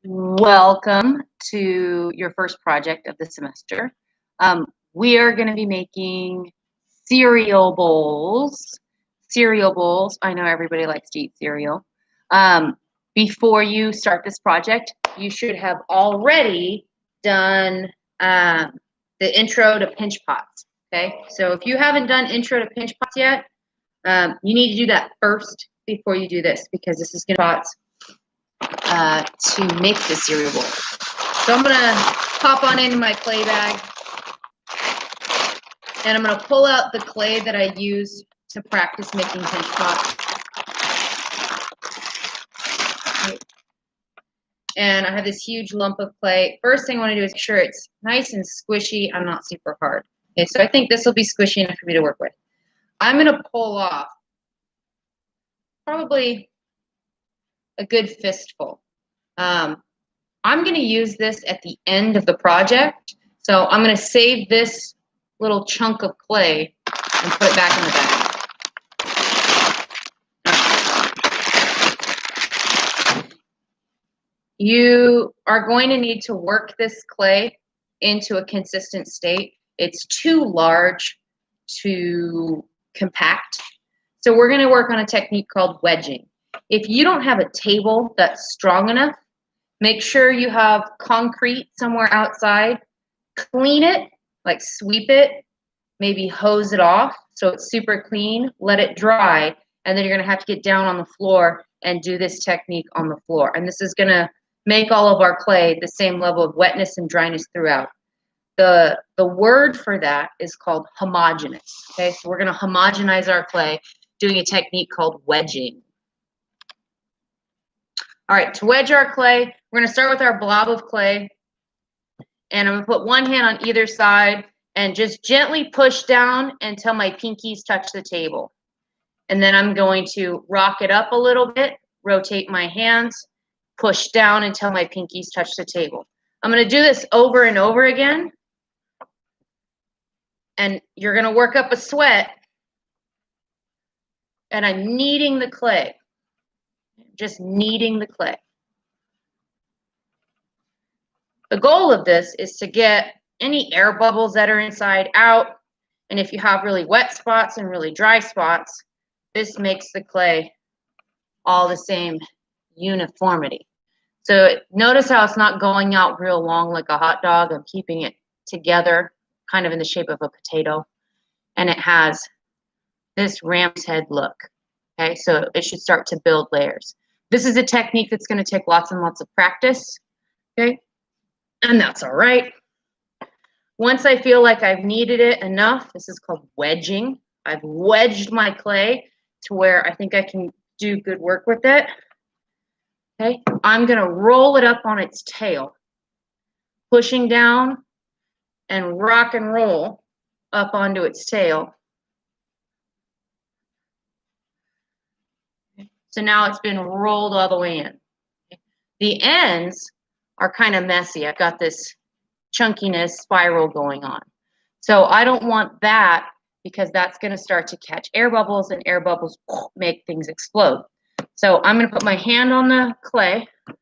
Welcome to your first project of the semester. We are going to be making cereal bowls. Cereal bowls. I know everybody likes to eat cereal. Before you start this project, you should have already done the intro to pinch pots. Okay, so if you haven't done intro to pinch pots yet, you need to do that first before you do this, because this is going to make the cereal bowl. So I'm gonna pop on into my clay bag, and I'm gonna pull out the clay that I used to practice making pinch pots. And I have this huge lump of clay. First thing I want to do is make sure it's nice and squishy and not super hard. Okay, so I think this will be squishy enough for me to work with. I'm gonna pull off probably a good fistful. I'm going to use this at the end of the project, so I'm going to save this little chunk of clay and put it back in the bag. You are going to need to work this clay into a consistent state. It's too large to compact, so we're going to work on a technique called wedging. If you don't have a table that's strong enough, make sure you have concrete somewhere outside. Clean it, like sweep it, maybe hose it off so it's super clean. Let it dry, and then you're going to have to get down on the floor and do this technique on the floor. And this is going to make all of our clay the same level of wetness and dryness throughout. The word for that is called homogeneous. Okay, so we're going to homogenize our clay doing a technique called wedging. All right, to wedge our clay, we're going to start with our blob of clay, and I'm going to put one hand on either side and just gently push down until my pinkies touch the table. And then I'm going to rock it up a little bit, rotate my hands, push down until my pinkies touch the table. I'm going to do this over and over again, and you're going to work up a sweat, and I'm kneading the clay. Just kneading the clay. The goal of this is to get any air bubbles that are inside out, and if you have really wet spots and really dry spots, this makes the clay all the same uniformity. So notice how it's not going out real long like a hot dog. I'm keeping it together, kind of in the shape of a potato, and it has this ram's head look. Okay, so it should start to build layers. This is a technique that's going to take lots and lots of practice, okay? And that's all right. Once I feel like I've kneaded it enough, this is called wedging. I've wedged my clay to where I think I can do good work with it. Okay, I'm going to roll it up on its tail, pushing down and rock and roll up onto its tail. So now it's been rolled all the way in. The ends are kind of messy. I've got this chunkiness spiral going on. So I don't want that, because that's going to start to catch air bubbles, and air bubbles make things explode. So I'm going to put my hand on the clay, and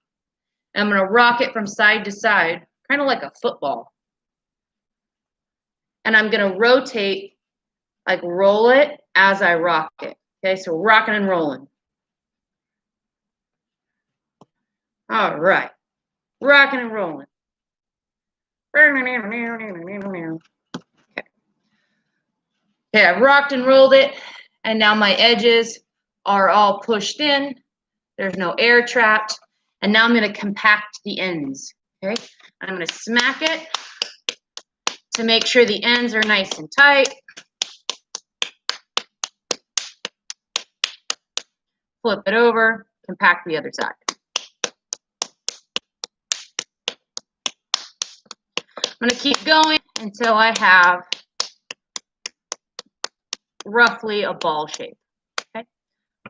I'm going to rock it from side to side, kind of like a football. And I'm going to rotate, like roll it as I rock it. Okay, so rocking and rolling. All right, rocking and rolling. Okay, I've rocked and rolled it, and now my edges are all pushed in. There's no air trapped, and now I'm going to compact the ends. Okay, I'm going to smack it to make sure the ends are nice and tight. Flip it over, compact the other side. I'm going to keep going until I have roughly a ball shape. Okay,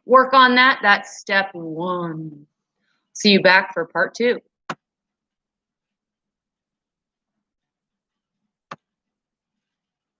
work on that. That's step one. See you back for part 2.